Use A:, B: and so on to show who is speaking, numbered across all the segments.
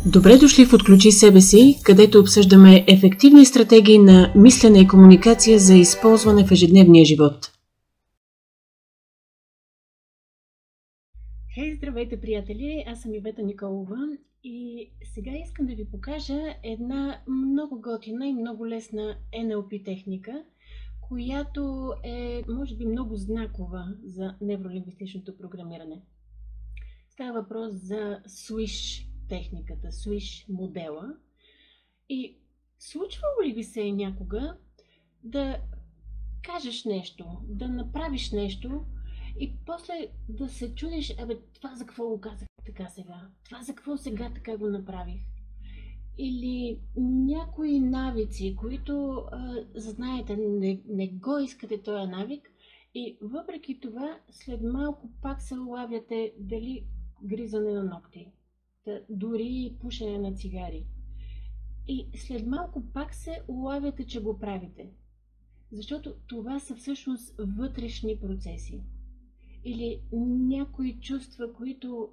A: Добре дошли в Отключи себе си, където обсъждаме ефективни стратегии на мислене и комуникация за използване в ежедневния живот. Хей, здравейте, приятели! Аз съм Ивета Николова и сега искам да ви покажа една много готина и много лесна NLP техника, която е, може би, много знакова за невролингвистичното програмиране. Става въпрос за Swish техниката, Swish модела. И случвало ли ви се някога да кажеш нещо, да направиш нещо и после да се чудиш, това за какво го казах така сега? Това за какво сега така го направих? Или някои навици, които знаете, не го искате този навик и въпреки това след малко пак се улавяте дали гризане на ногти, дори пушене на цигари. И след малко пак се улавяте, че го правите. Защото това са всъщност вътрешни процеси. Или някои чувства, които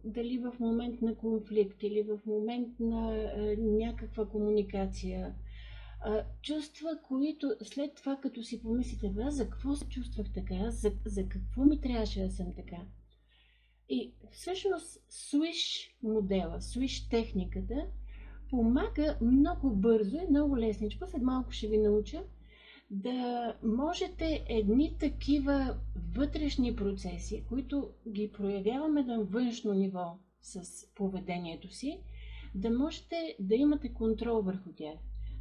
A: дали в момент на конфликт, или в момент на някаква комуникация, чувства, които след това, като си помислите, за какво се чувствах така, за какво ми трябваше да съм така. И всъщност Swish модела, Swish техниката помага много бързо и много лесничко, след малко ще ви науча, да можете едни такива вътрешни процеси, които ги проявяваме на външно ниво с поведението си, да можете да имате контрол върху тях.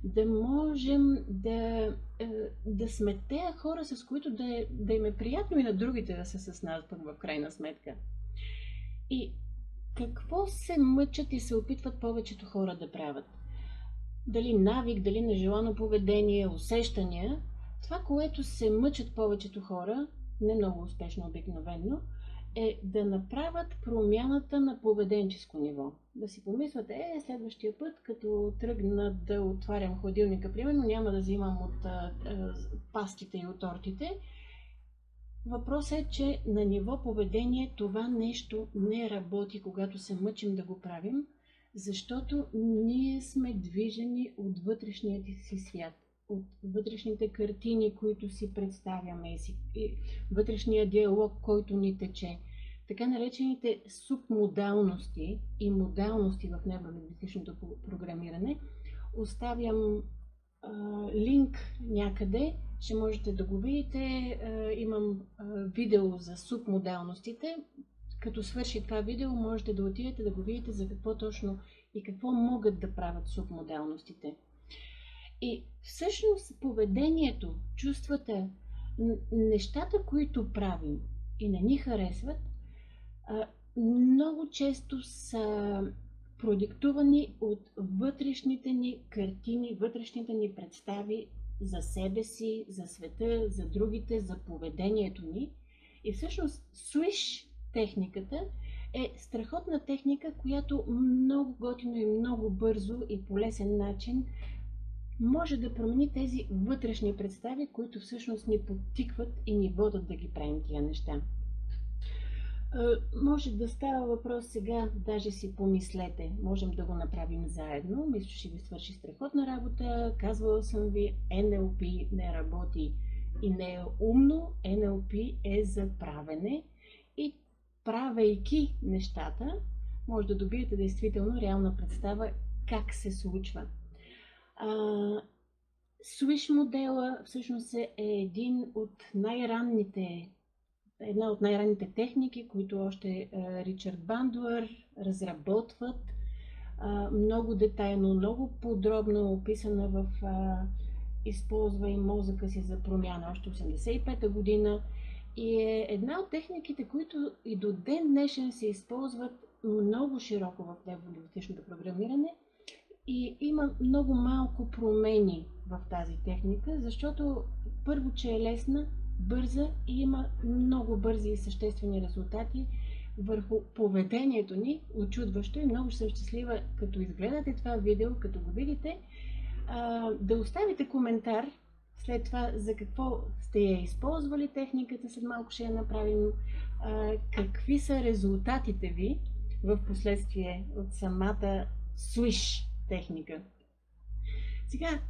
A: Да можем да сме тези хора, с които да им е приятно и на другите да са с нас в крайна сметка. И какво се мъчат и се опитват повечето хора да правят? Дали навик, дали нежелано поведение, усещания, това, което се мъчат повечето хора, не много успешно обикновено, е да направят промяната на поведенческо ниво. Да си помислят, следващия път, като тръгна да отварям хладилника, примерно, няма да взимам от пастите и от тортите. Въпросът е, че на ниво поведение това нещо не работи, когато се мъчим да го правим, защото ние сме движени от вътрешният си свят, от вътрешните картини, които си представяме и вътрешния диалог, който ни тече. Така наречените субмодалности и модалности в невролингвистичното програмиране. Оставям линк някъде, ще можете да го видите. Имам видео за субмодалностите. Като свърши това видео, можете да отидете да го видите за какво точно и какво могат да правят субмодалностите. И всъщност поведението, чувствата, нещата, които правим и не ни харесват, много често са продиктувани от вътрешните ни картини, вътрешните ни представи за себе си, за света, за другите, за поведението ни. И всъщност Swish техниката е страхотна техника, която много готино и много бързо и по лесен начин може да промени тези вътрешни представи, които всъщност ни подтикват и ни водят да ги правим тия неща. Може да става въпрос сега, даже си помислете, можем да го направим заедно. Мисля, ще ви свърши страхотна работа. Казвала съм ви, NLP не работи и не е умно. NLP е за правене и правейки нещата, може да добиете действително реална представа как се случва. Swish модела всъщност е една от най-ранните техники, които още Ричард Бандуър разработват. Много детайлно, много подробно описана в използва и мозъка си за промяна още 1985 година. И е една от техниките, които и до ден днешен се използват много широко в невролингвистичното програмиране и има много малко промени в тази техника, защото първо, че е лесна, бърза и има много бързи и съществени резултати върху поведението ни, учудващо и много ще съм щастлива, като изгледате това видео, като го видите, да оставите коментар след това за какво сте я използвали техниката, след малко ще я направим, какви са резултатите ви, в последствие от самата Swish техника. Сега,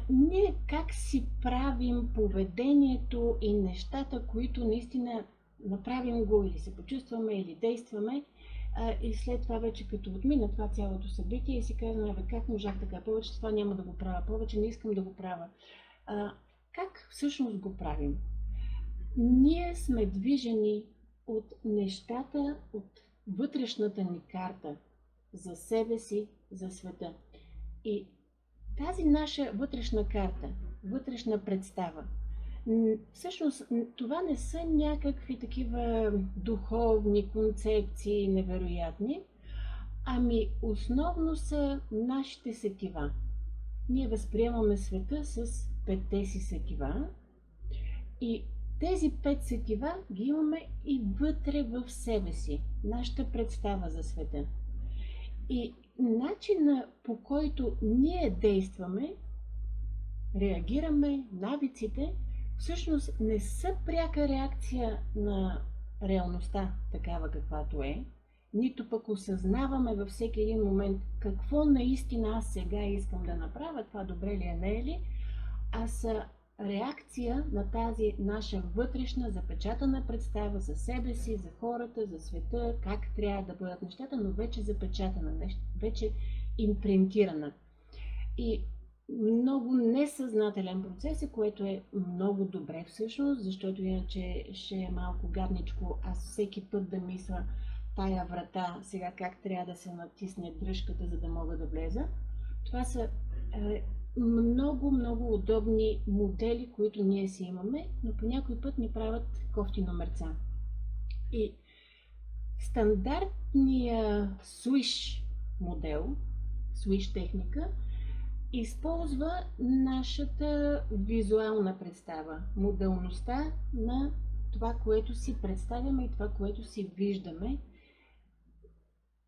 A: ние как си правим поведението и нещата, които наистина направим го или се почувстваме, или действаме, и след това вече като отмина това цялото събитие и си казваме, как можах така, повече това няма да го правя, повече не искам да го правя. Как всъщност го правим? Ние сме движени от нещата, от вътрешната ни карта за себе си, за света. И тази наша вътрешна карта, вътрешна представа, всъщност това не са някакви такива духовни концепции невероятни, ами основно са нашите сетива. Ние възприемаме света с 5-те си сетива и тези 5 сетива ги имаме и вътре в себе си, нашата представа за света. И начина, по който ние действаме, реагираме, навиците, всъщност не са пряка реакция на реалността, такава каквато е, нито пък осъзнаваме във всеки един момент какво наистина аз сега искам да направя, това добре ли е, не е ли, а са реакция на тази наша вътрешна запечатана представа за себе си, за хората, за света, как трябва да бъдат нещата, но вече запечатана, вече импринтирана. И много несъзнателен процес, което е много добре всъщност, защото иначе ще е малко гадничко аз всеки път да мисля тая врата, сега как трябва да се натисне дръжката, за да мога да влеза. Това са много удобни модели, които ние си имаме, но по някой път ни правят кофти номерца. И стандартния Swish модел, Swish техника, използва нашата визуална представа, моделността на това, което си представяме и това, което си виждаме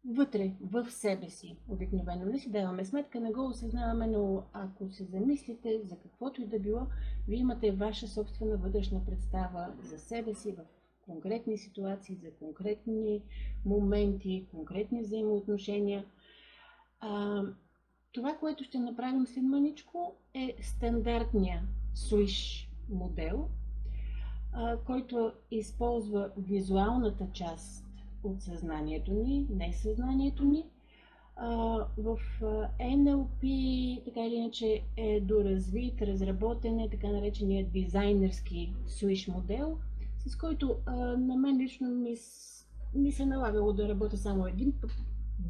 A: вътре, в себе си. Обикновено не си даваме сметка, не го осъзнаваме, но ако се замислите за каквото и да било, вие имате ваша собствена вътрешна представа за себе си в конкретни ситуации, за конкретни моменти, конкретни взаимоотношения. Това, което ще направим след маничко, е стандартния Swish модел, който използва визуалната част от съзнанието ни, не съзнанието ни. В NLP така или иначе е доразвит, разработен е така наречения дизайнерски Swish модел, с който на мен лично ми се налагало да работя само един път,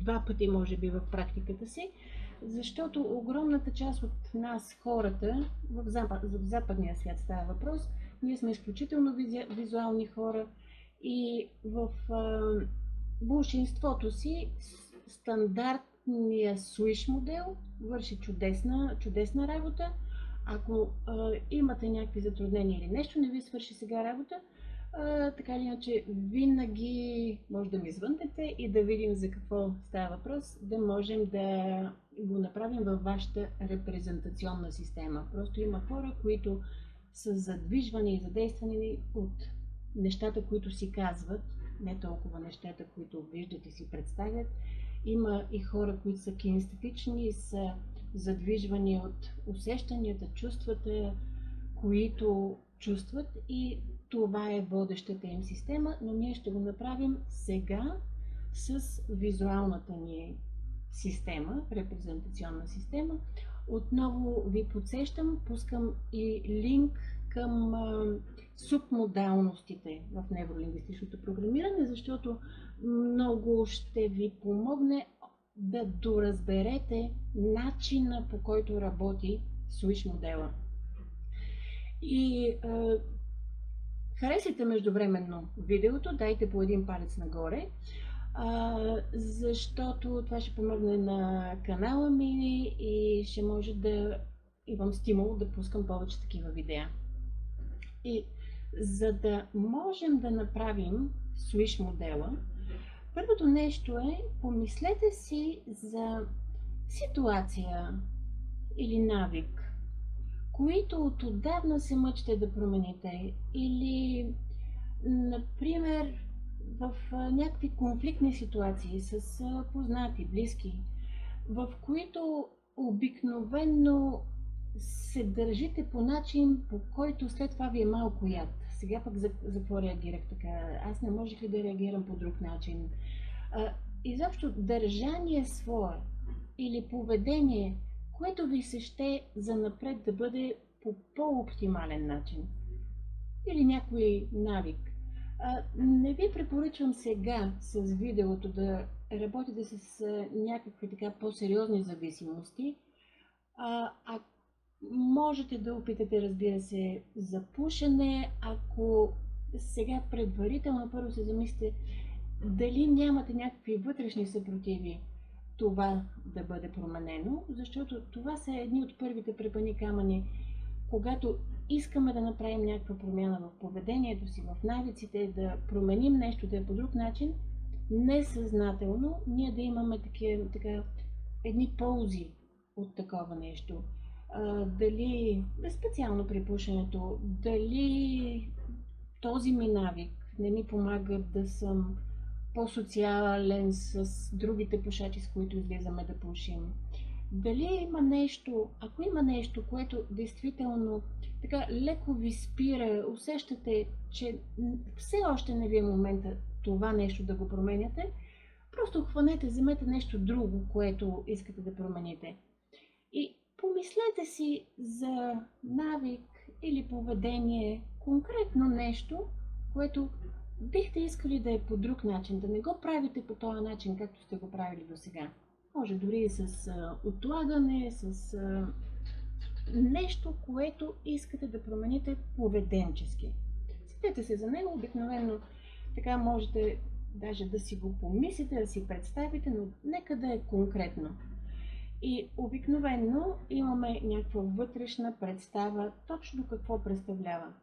A: 2 пъти може би в практиката си, защото огромната част от нас, хората, в западния свят става въпрос, ние сме изключително визуални хора и в большинството си стандартния Swish модел върши чудесна работа. Ако имате някакви затруднения или нещо не ви свърши сега работа, така или иначе винаги може да ми звъннете и да видим за какво става въпрос, да можем да го направим във вашата репрезентационна система. Просто има хора, които са задвижвани и задействани от нещата, които си казват, не толкова нещата, които виждат и си представят. Има и хора, които са кинестетични и са задвижвани от усещанията, чувствата, които чувстват, и това е водещата им система, но ние ще го направим сега с визуалната ни система, репрезентационна система. Отново ви подсещам, пускам и линк към субмодалностите в невролингвистичното програмиране, защото много ще ви помогне да доразберете начина, по който работи Swish модела. И харесайте междувременно видеото, дайте по един палец нагоре, защото това ще помогне на канала ми и ще може да имам стимул да пускам повече такива видеа. И за да можем да направим Swish модела, първото нещо е, помислете си за ситуация или навик, които от отдавна се мъчите да промените, или, например, в някакви конфликтни ситуации с познати, близки, в които обикновенно се държите по начин, по който след това ви е малко яд. Сега пък за какво реагирах така? Аз не можех ли да реагирам по друг начин? Изобщо държание свое или поведение, което ви се ще занапред да бъде по по-оптимален начин. Или някой навик. Не ви препоръчвам сега с видеото да работите с някакви така по-сериозни зависимости. Можете да опитате, разбира се, за пушене, ако сега предварително първо се замислите дали нямате някакви вътрешни съпротиви това да бъде променено, защото това са едни от първите препъни камъни, когато искаме да направим някаква промяна в поведението си, в навиците, да променим нещо, да е по друг начин, несъзнателно ние да имаме така, едни ползи от такова нещо. Дали, специално при пушенето, дали този ми навик не ми помага да съм по-социален с другите пушачи, с които излизаме да пушим. Дали има нещо, ако има нещо, което действително така леко ви спира, усещате, че все още не ви е момента това нещо да го променяте, просто хванете, вземете нещо друго, което искате да промените. И помислете си за навик или поведение, конкретно нещо, което бихте искали да е по друг начин, да не го правите по този начин, както сте го правили до сега. Може дори и с отлагане, с нещо, което искате да промените поведенчески. Сетете се за него, обикновено така можете даже да си го помислите, да си представите, но нека да е конкретно. И обикновено имаме някаква вътрешна представа точно какво представлява.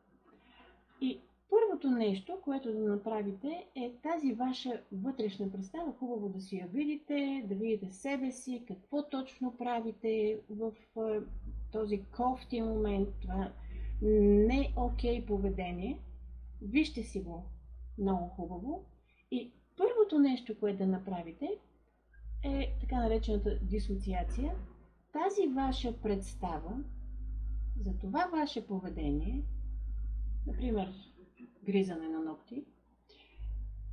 A: И първото нещо, което да направите, е тази ваша вътрешна представа, хубаво да си я видите, да видите себе си, какво точно правите в този кофти момент, това не окей поведение. Вижте си го много хубаво. И първото нещо, което да направите, е така наречената дисоциация. Тази ваша представа за това ваше поведение, например, гризане на ногти,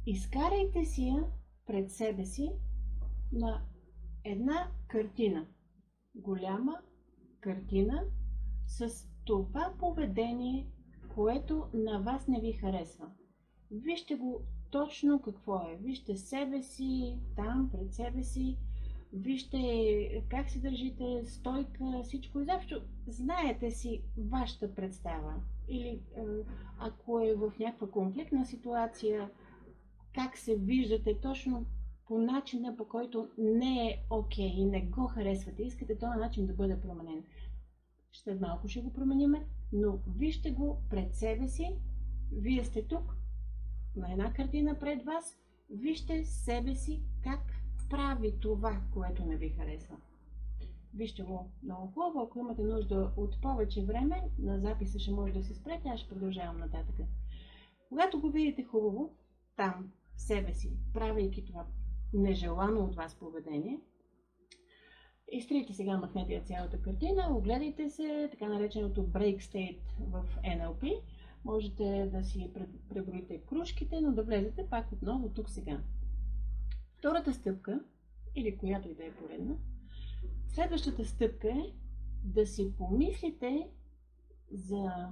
A: изкарайте си я пред себе си на една картина. Голяма картина с това поведение, което на вас не ви харесва. Вижте го точно какво е. Вижте себе си там, пред себе си. Вижте как се държите, стойка, всичко. Изобщо знаете си вашата представа. Или ако е в някаква конфликтна ситуация, как се виждате точно по начина, по който не е окей и не го харесвате. Искате този начин да бъде променен. След малко ще го промениме, но вижте го пред себе си. Вие сте тук, на една картина пред вас. Вижте себе си как прави това, което не ви харесва. Вижте го много хубаво. Ако имате нужда от повече време, на записа ще може да се спрете, аз ще продължавам нататък. Когато го видите хубаво, там, в себе си, правейки това нежелано от вас поведение, изтрийте сега, махнете я цялата картина, огледайте се, така нареченото break state в NLP. Можете да си преброите кружките, но да влезете пак отново тук сега. Втората стъпка, или която и да е поредна, следващата стъпка е да си помислите за...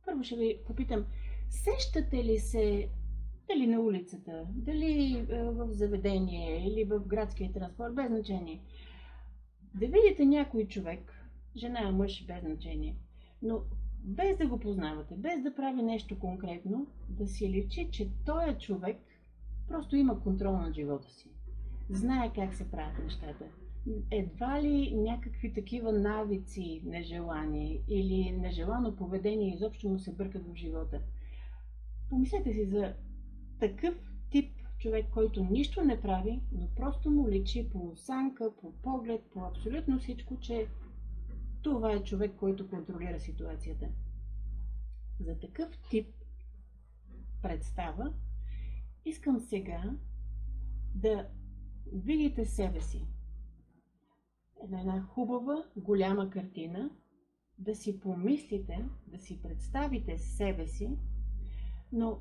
A: Първо ще ви попитам, сещате ли се дали на улицата, дали в заведение или в градския транспорт, без значение, да видите някой човек, жена, мъж, без значение, но без да го познавате, без да прави нещо конкретно, да си личи, че този човек просто има контрол над живота си. Знае как се правят нещата. Едва ли някакви такива навици нежелани или нежелано поведение изобщо му се бъркат в живота. Помислете си за такъв тип човек, който нищо не прави, но просто му личи по осанка, по поглед, по абсолютно всичко, че това е човек, който контролира ситуацията. За такъв тип представа Искам сега да видите себе си. Една хубава, голяма картина, да си помислите, да си представите себе си, но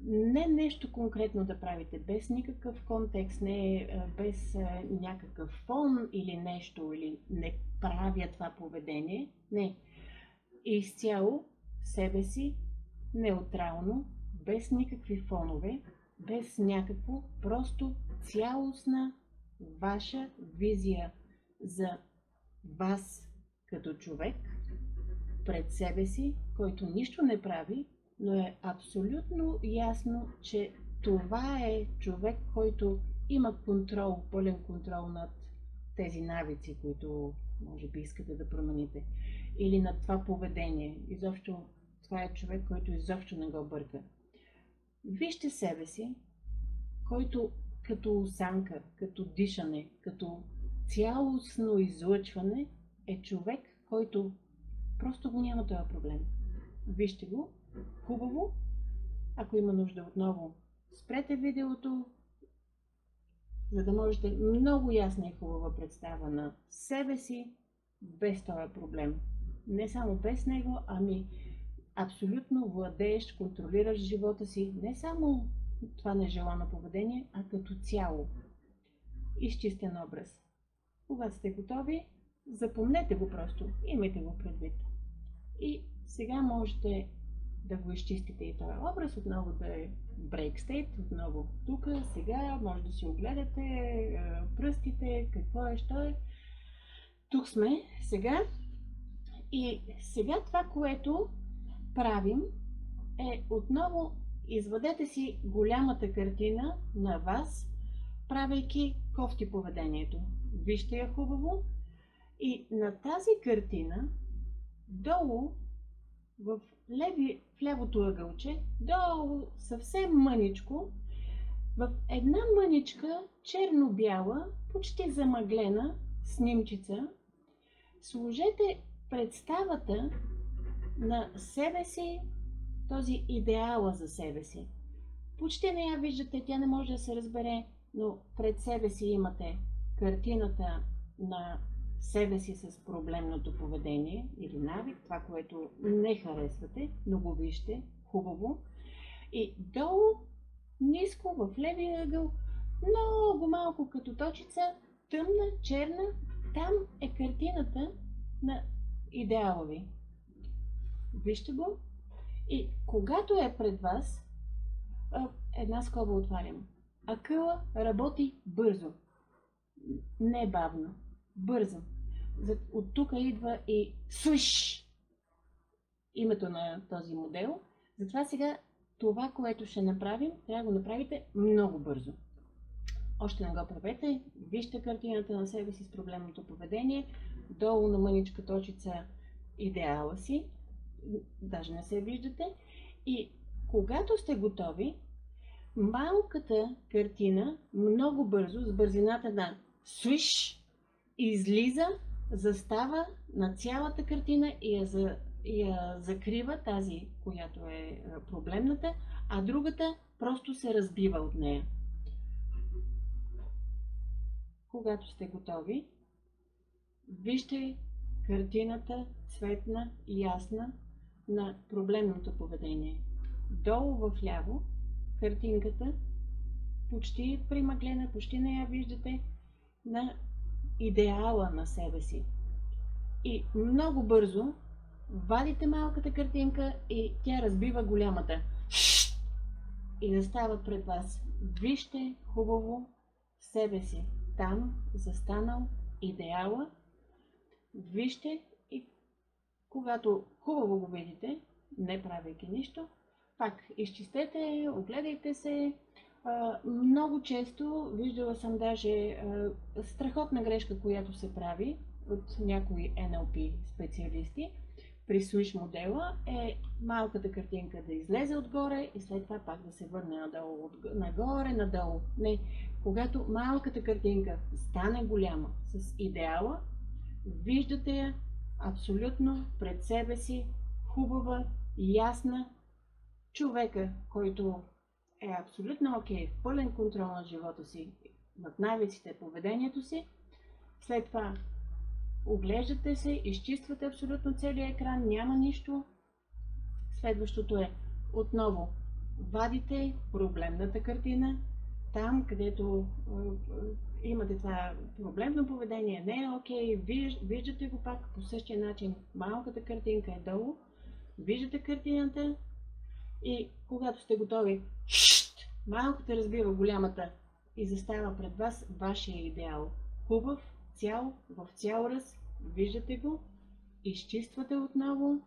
A: не нещо конкретно да правите, без никакъв контекст, не без някакъв фон или нещо, или не правя това поведение. Не. Изцяло себе си, неутрално, без никакви фонове, без някакво, просто цялостна ваша визия за вас като човек пред себе си, който нищо не прави, но е абсолютно ясно, че това е човек, който има контрол, пълен контрол над тези навици, които може би искате да промените, или над това поведение. Изобщо това е човек, който изобщо не го бърка. Вижте себе си, който като осанка, като дишане, като цялостно излъчване е човек, който просто го няма този проблем. Вижте го, хубаво. Ако има нужда отново, спрете видеото, за да можете много ясна и хубава представа на себе си, без този проблем. Не само без него, ами абсолютно владееш, контролираш живота си, не само това нежелано поведение, а като цяло. Изчистен образ. Когато сте готови, запомнете го просто, имайте го предвид. И сега можете да го изчистите и този образ, отново да е break state, отново тук, сега може да си огледате пръстите, какво е, що е. Тук сме сега. И сега това, което правим, е отново извадете си голямата картина на вас, правейки кофти поведението. Вижте я хубаво и на тази картина долу в лявото ъгълче, долу съвсем мъничко, в една мъничка черно-бяла, почти замъглена снимчица, сложете представата на себе си, този идеала за себе си. Почти не я виждате, тя не може да се разбере, но пред себе си имате картината на себе си с проблемното поведение или навик, това, което не харесвате, но го вижте хубаво. И долу, ниско, в левия ъгъл, много малко като точица, тъмна, черна, там е картината на идеала ви. Вижте го. И когато е пред вас, една скоба отварям. Акъла работи бързо. Не бавно. Бързо. От тук идва и свиш името на този модел. Затова сега това, което ще направим, трябва да го направите много бързо. Още не го правете. Вижте картината на себе си с проблемното поведение. Долу на мъничка точица идеала си. Даже не се виждате. И когато сте готови, малката картина много бързо, с бързината на свиш, излиза, застава на цялата картина и я закрива, тази, която е проблемната, а другата просто се разбива от нея. Когато сте готови, вижте картината цветна и ясна на проблемното поведение. Долу в ляво картинката почти примъглена, почти не я виждате, на идеала на себе си. И много бързо вадите малката картинка и тя разбива голямата. И застава пред вас. Вижте хубаво себе си. Там застанал идеала. Вижте и когато хубаво го видите, не правейки нищо, пак изчистете, огледайте се. Много често виждала съм даже страхотна грешка, която се прави от някои NLP специалисти при Switch модела, е малката картинка да излезе отгоре и след това пак да се върне надолу, нагоре, надолу. Не, когато малката картинка стане голяма с идеала, виждате я абсолютно пред себе си, хубава, ясна, човека, който е абсолютно окей, в пълен контрол на живота си, над навиците, поведението си, след това оглеждате се, изчиствате абсолютно целият екран, няма нищо. Следващото е отново вадите проблемната картина, там където имате това проблемно поведение, не е окей, виждате го пак по същия начин, малката картинка е долу, виждате картината и когато сте готови, малката разбива голямата и застава пред вас вашия идеал. Хубав, цял, в цял раз, виждате го, изчиствате отново,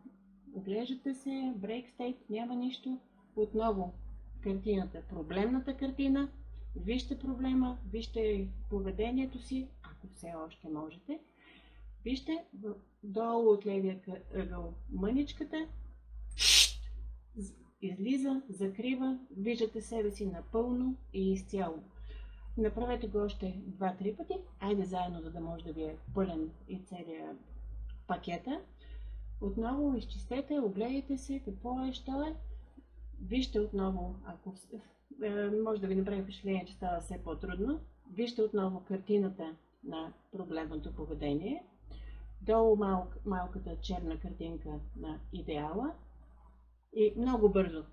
A: оглеждате се, break state, няма нищо, отново картината, проблемната картина, вижте проблема, вижте поведението си, ако все още можете, вижте долу от левия ъгъл мъничката, излиза, закрива, виждате себе си напълно и изцяло. Направете го още 2-3 пъти, айде заедно, за да може да ви е пълен и целият пакета. Отново изчистете, огледайте се, какво е, що е. Вижте отново, ако може да ви направи впечатление, че става все по-трудно, вижте отново картината на проблемното поведение. Долу малката черна картинка на идеала. И много бързо.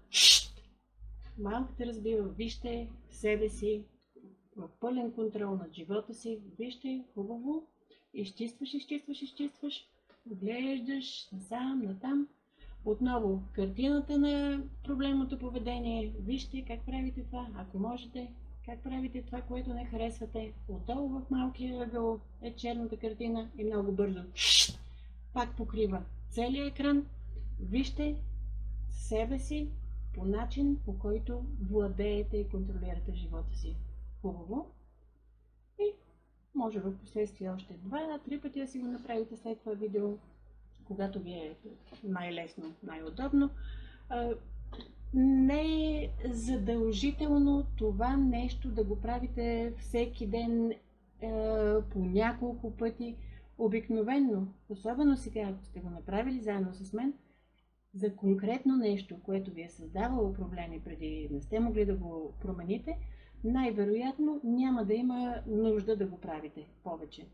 A: Малката разбива, вижте себе си, в пълен контрол над живота си, вижте хубаво, изчистваш, оглеждаш насам, натам. Отново картината на проблемното поведение, вижте как правите това, ако можете, как правите това, което не харесвате. Отдолу в малкия ъгъл е черната картина и много бързо пак покрива целият екран. Вижте себе си по начин, по който владеете и контролирате живота си. Хубаво. И може в последствие още 2-3 пъти да си го направите след това видео, когато ви е най-лесно, най-удобно. Не е задължително това нещо да го правите всеки ден по няколко пъти. Обикновенно, особено сега, ако сте го направили заедно с мен, за конкретно нещо, което ви е създавало проблеми преди не сте могли да го промените, най-вероятно няма да има нужда да го правите повече.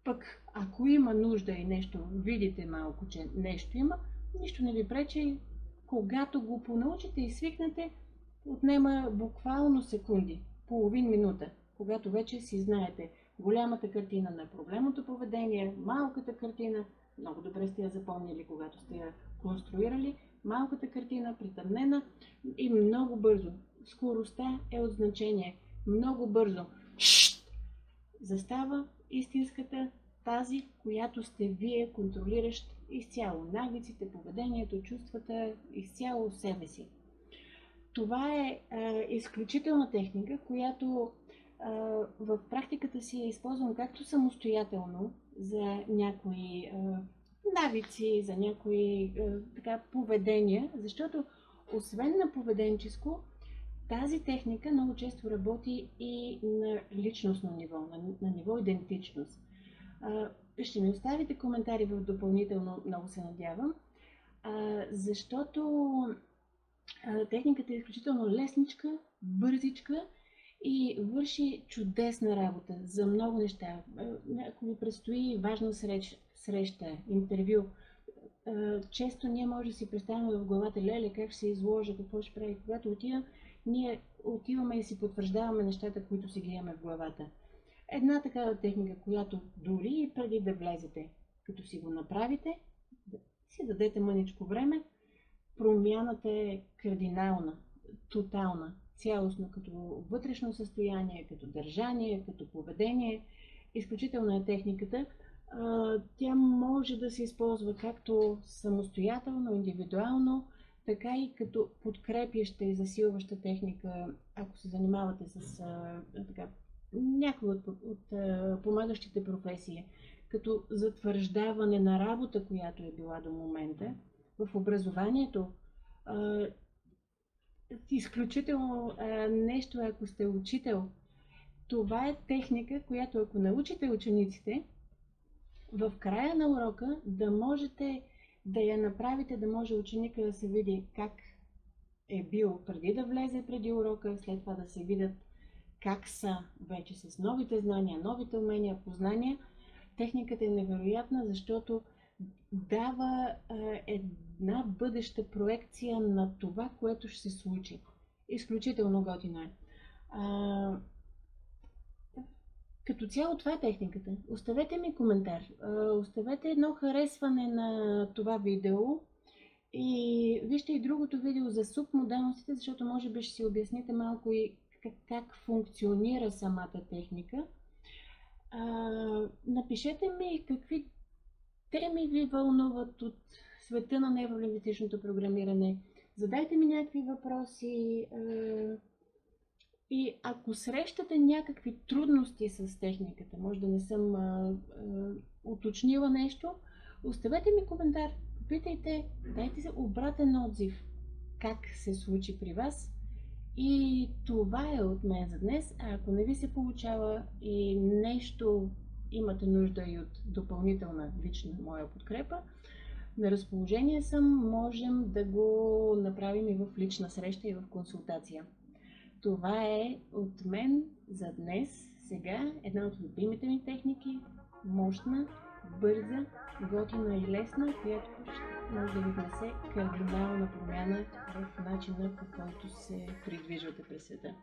A: Пък, ако има нужда и нещо, видите малко, че нещо има, нищо не ви пречи, когато го понаучите и свикнете, отнема буквално секунди, половин минута, когато вече си знаете голямата картина на проблемното поведение, малката картина, много добре сте я запомнили, когато сте я конструирали, малката картина, притъмнена и много бързо. Скоростта е от значение. Много бързо застава истинската, тази, която сте вие, контролиращ изцяло навиците, поведението, чувствата, изцяло себе си. Това е изключителна техника, която в практиката си я използвам както самостоятелно за някои навици, за някои поведения, защото освен на поведенческо, тази техника много често работи и на личностно ниво, на ниво идентичност. Ще ми оставите коментари в допълнително, много се надявам, защото техниката е изключително лесничка, бързичка и върши чудесна работа за много неща. Ако ви предстои важна среща, интервю, често ние може да си представим в главата, леле, как ще се изложа, какво ще прави. Когато отивам, ние отиваме и си потвърждаваме нещата, които си ги имаме в главата. Една такава техника, която дори и преди да влезете, като си го направите, си дадете мъничко време, промяната е кардинална, тотална, цялостно, като вътрешно състояние, като държание, като поведение. Изключителна е техниката. Тя може да се използва както самостоятелно, индивидуално, така и като подкрепяща и засилваща техника, ако се занимавате с някои от помагащите професии, като затвърждаване на работа, която е била до момента. В образованието изключително нещо, ако сте учител, това е техника, която ако научите учениците, в края на урока да можете да я направите, да може ученика да се види как е бил преди да влезе преди урока, след това да се видят как са вече с новите знания, новите умения, познания. Техниката е невероятна, защото дава една бъдеща проекция на това, което ще се случи. Изключително готино е. Като цяло това е техниката. Оставете ми коментар. Оставете едно харесване на това видео и вижте и другото видео за субмодалностите, защото може би ще си обясните малко и как функционира самата техника. Напишете ми какви теми ви вълнуват от света на невролингвистичното програмиране. Задайте ми някакви въпроси. И ако срещате някакви трудности с техниката, може да не съм уточнила нещо, оставете ми коментар, попитайте, дайте се обратен отзив как се случи при вас. И това е от мен за днес. А ако не ви се получава и нещо имате нужда и от допълнителна лична моя подкрепа, на разположение съм, можем да го направим и в лична среща и в консултация. Това е от мен за днес. Сега една от любимите ми техники, мощна, бърза, готина и лесна, която може да ви внесе кардинална промяна в начина, по който се придвижвате през света.